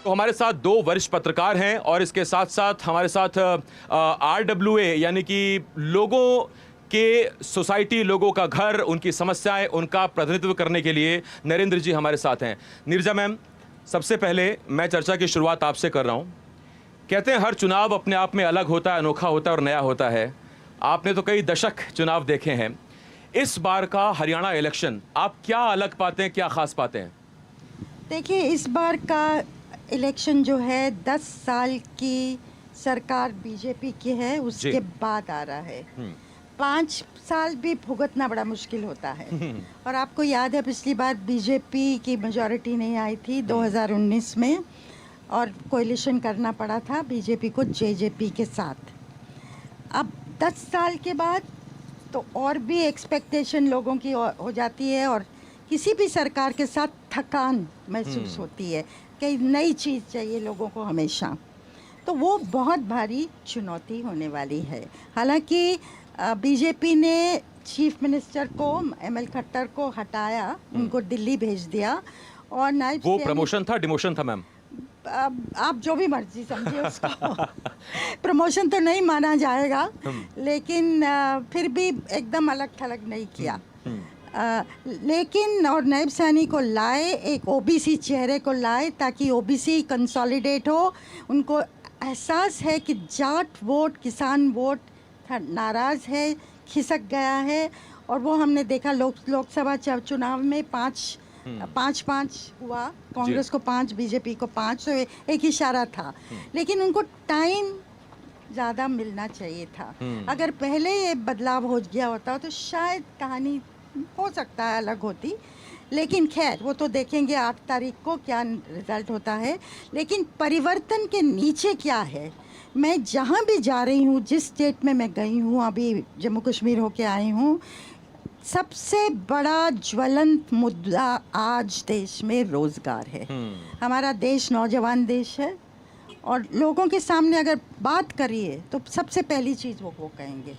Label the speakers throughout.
Speaker 1: तो हमारे साथ दो वरिष्ठ पत्रकार हैं और इसके साथ साथ हमारे साथ RWA यानी कि लोगों के सोसाइटी, लोगों का घर, उनकी समस्याएं, उनका प्रतिनिधित्व करने के लिए नरेंद्र जी हमारे साथ हैं। नीरजा मैम, सबसे पहले मैं चर्चा की शुरुआत आपसे कर रहा हूं। कहते हैं हर चुनाव अपने आप में अलग होता है, अनोखा होता है और नया होता है। आपने तो कई दशक चुनाव देखे हैं। इस बार का हरियाणा इलेक्शन आप क्या अलग पाते हैं, क्या खास पाते हैं?
Speaker 2: देखिए, इस बार का इलेक्शन जो है 10 साल की सरकार बीजेपी की है, उसके बाद आ रहा है। 5 साल भी भुगतना बड़ा मुश्किल होता है। और आपको याद है पिछली बार बीजेपी की मेजॉरिटी नहीं आई थी 2019 में, और कोalition करना पड़ा था बीजेपी को जेजेपी के साथ। अब 10 साल के बाद तो और भी एक्सपेक्टेशन लोगों की हो जाती है, और किसी भी सरकार के साथ थकान महसूस होती है कि नई चीज़ चाहिए लोगों को हमेशा। तो वो बहुत भारी चुनौती होने वाली है। हालांकि बीजेपी ने चीफ मिनिस्टर को ML खट्टर को हटाया, उनको दिल्ली भेज दिया, और नायब
Speaker 1: वो प्रमोशन था, डिमोशन था मैम?
Speaker 2: आप जो भी मर्जी समझिए उसको। प्रमोशन तो नहीं माना जाएगा, लेकिन फिर भी एकदम अलग थलग नहीं किया। लेकिन और नायब सानी को लाए, एक ओबीसी चेहरे को लाए ताकि ओबीसी कंसोलिडेट हो। उनको एहसास है कि जाट वोट, किसान वोट नाराज़ है, खिसक गया है, और वो हमने देखा लोकसभा चुनाव में 5-5 हुआ, कांग्रेस को 5, बीजेपी को 5, तो एक इशारा था। लेकिन उनको टाइम ज़्यादा मिलना चाहिए था। अगर पहले ये बदलाव हो गया होता तो शायद कहानी हो सकता है अलग होती। लेकिन खैर, वो तो देखेंगे 8 तारीख को क्या रिज़ल्ट होता है। लेकिन परिवर्तन के नीचे क्या है, मैं जहाँ भी जा रही हूँ, जिस स्टेट में मैं गई हूँ, अभी जम्मू कश्मीर होके आई हूँ, सबसे बड़ा ज्वलंत मुद्दा आज देश में रोज़गार है। हमारा देश नौजवान देश है, और लोगों के सामने अगर बात करिए तो सबसे पहली चीज़ वो कहेंगे।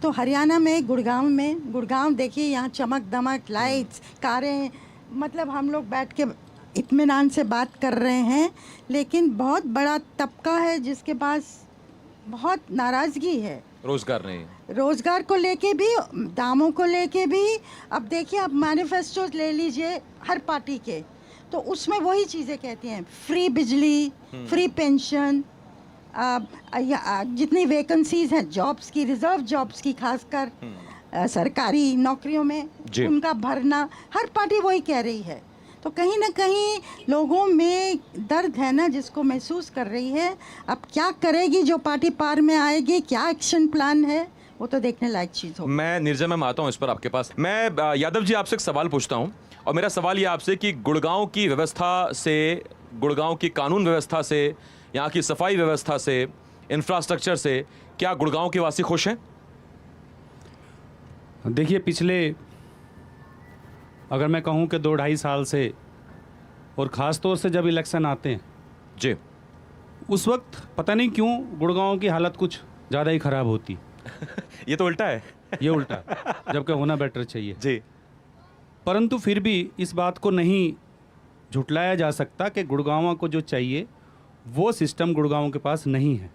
Speaker 2: तो हरियाणा में गुड़गांव देखिए, यहाँ चमक दमक, लाइट्स, कारें, मतलब हम लोग बैठ के इत्मीनान से बात कर रहे हैं। लेकिन बहुत बड़ा तबका है जिसके पास बहुत नाराज़गी है,
Speaker 1: रोजगार नहीं,
Speaker 2: रोज़गार को लेके भी, दामों को लेके भी। अब देखिए, आप मैनिफेस्टो ले लीजिए हर पार्टी के, तो उसमें वही चीज़ें कहती हैं, फ्री बिजली, फ्री पेंशन, जितनी वैकेंसीज हैं जॉब्स की, रिजर्व जॉब्स की, खासकर सरकारी नौकरियों में उनका भरना, हर पार्टी वही कह रही है। तो कहीं ना कहीं लोगों में दर्द है ना, जिसको महसूस कर रही है। अब क्या करेगी जो पार्टी पार में आएगी, क्या एक्शन प्लान है, वो तो देखने लायक चीज़ हो।
Speaker 1: मैं नीरजा मैम आता हूँ इस पर आपके पास। मैं यादव जी आपसे एक सवाल पूछता हूँ, और मेरा सवाल ये आपसे कि गुड़गांव की व्यवस्था से, गुड़गांव की कानून व्यवस्था से, यहाँ की सफाई व्यवस्था से, इंफ्रास्ट्रक्चर से, क्या गुड़गांव के वासी खुश हैं?
Speaker 3: देखिए, पिछले अगर मैं कहूँ कि 2-2.5 साल से, और ख़ास तौर से जब इलेक्शन आते हैं
Speaker 1: जी,
Speaker 3: उस वक्त पता नहीं क्यों गुड़गांव की हालत कुछ ज़्यादा ही ख़राब होती।
Speaker 1: ये तो उल्टा है।
Speaker 3: ये उल्टा, जबकि होना बेटर चाहिए
Speaker 1: जी।
Speaker 3: परंतु फिर भी इस बात को नहीं झुटलाया जा सकता कि गुड़गांव को जो चाहिए वो सिस्टम गुड़गांव के पास नहीं है।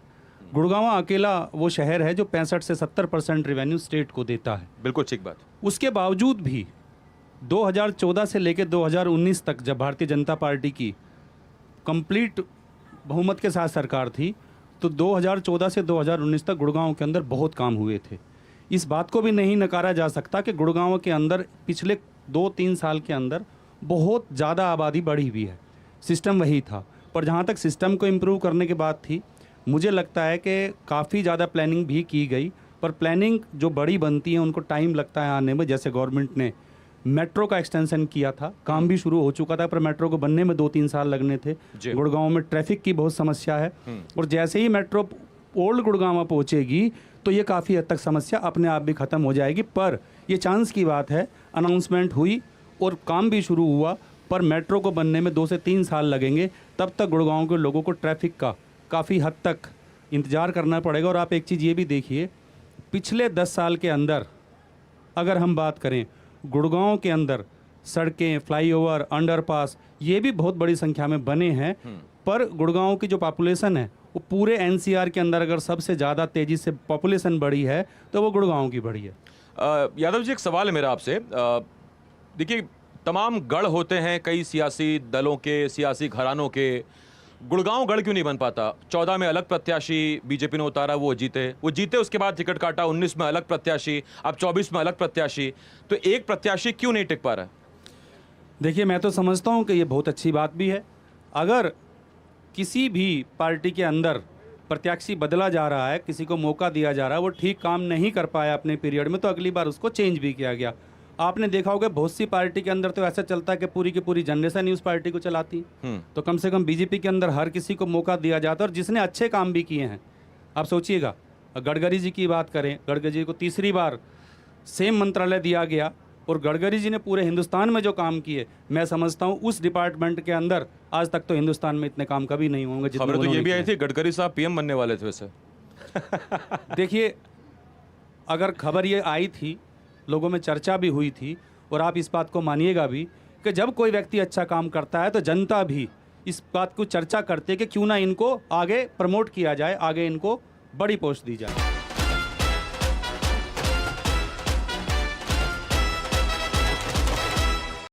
Speaker 3: गुड़गांव अकेला वो शहर है जो 65 से 70% रेवेन्यू स्टेट को देता है।
Speaker 1: बिल्कुल ठीक बात।
Speaker 3: उसके बावजूद भी 2014 से लेकर 2019 तक, जब भारतीय जनता पार्टी की कंप्लीट बहुमत के साथ सरकार थी, तो 2014 से 2019 तक गुड़गांव के अंदर बहुत काम हुए थे। इस बात को भी नहीं नकारा जा सकता कि गुड़गांव के अंदर पिछले 2-3 साल के अंदर बहुत ज़्यादा आबादी बढ़ी हुई है। सिस्टम वही था, पर जहाँ तक सिस्टम को इम्प्रूव करने की बात थी, मुझे लगता है कि काफ़ी ज़्यादा प्लानिंग भी की गई, पर प्लानिंग जो बड़ी बनती है उनको टाइम लगता है आने में। जैसे गवर्नमेंट ने मेट्रो का एक्सटेंशन किया था, काम भी शुरू हो चुका था, पर मेट्रो को बनने में 2-3 साल लगने थे। गुड़गांव में ट्रैफिक की बहुत समस्या है, और जैसे ही मेट्रो ओल्ड गुड़गांव पहुँचेगी तो ये काफ़ी हद तक समस्या अपने आप भी ख़त्म हो जाएगी। पर ये चांस की बात है, अनाउंसमेंट हुई और काम भी शुरू हुआ, पर मेट्रो को बनने में 2 से 3 साल लगेंगे। तब तक गुड़गांव के लोगों को ट्रैफिक का काफ़ी हद तक इंतज़ार करना पड़ेगा। और आप एक चीज़ ये भी देखिए, पिछले 10 साल के अंदर अगर हम बात करें, गुड़गांव के अंदर सड़कें, फ्लाईओवर, अंडरपास, ये भी बहुत बड़ी संख्या में बने हैं। पर गुड़गांव की जो पॉपुलेशन है वो पूरे एनसीआर के अंदर अगर सबसे ज़्यादा तेज़ी से पॉपुलेशन बढ़ी है तो वो गुड़गांव की बढ़ी है।
Speaker 1: यादव जी, एक सवाल है मेरा आपसे। देखिए, तमाम गढ़ होते हैं कई सियासी दलों के, सियासी घरानों के। गुड़गांव गढ़ क्यों नहीं बन पाता? 14 में अलग प्रत्याशी बीजेपी ने उतारा, वो जीते, उसके बाद टिकट काटा। 19 में अलग प्रत्याशी, अब 24 में अलग प्रत्याशी। तो एक प्रत्याशी क्यों नहीं टिक पा रहा है?
Speaker 3: देखिए, मैं तो समझता हूँ कि ये बहुत अच्छी बात भी है। अगर किसी भी पार्टी के अंदर प्रत्याशी बदला जा रहा है, किसी को मौका दिया जा रहा है, वो ठीक काम नहीं कर पाया अपने पीरियड में, तो अगली बार उसको चेंज भी किया गया। आपने देखा होगा बहुत सी पार्टी के अंदर तो ऐसा चलता है कि पूरी की पूरी जनरेशन ही उस पार्टी को चलाती। तो कम से कम बीजेपी के अंदर हर किसी को मौका दिया जाता है, और जिसने अच्छे काम भी किए हैं। आप सोचिएगा, गडकरी जी की बात करें, गडकरी जी को तीसरी बार सेम मंत्रालय दिया गया, और गडकरी जी ने पूरे हिंदुस्तान में जो काम किए, मैं समझता हूँ उस डिपार्टमेंट के अंदर आज तक तो हिंदुस्तान में इतने काम कभी नहीं होंगे जितने
Speaker 1: खबर तो ये
Speaker 3: उन्होंने
Speaker 1: भी आई
Speaker 3: किए।
Speaker 1: थी गडकरी साहब पीएम बनने वाले थे वैसे।
Speaker 3: देखिए, अगर खबर ये आई थी, लोगों में चर्चा भी हुई थी, और आप इस बात को मानिएगा भी कि जब कोई व्यक्ति अच्छा काम करता है तो जनता भी इस बात को चर्चा करती है कि क्यों ना इनको आगे प्रमोट किया जाए, आगे इनको बड़ी पोस्ट दी जाए।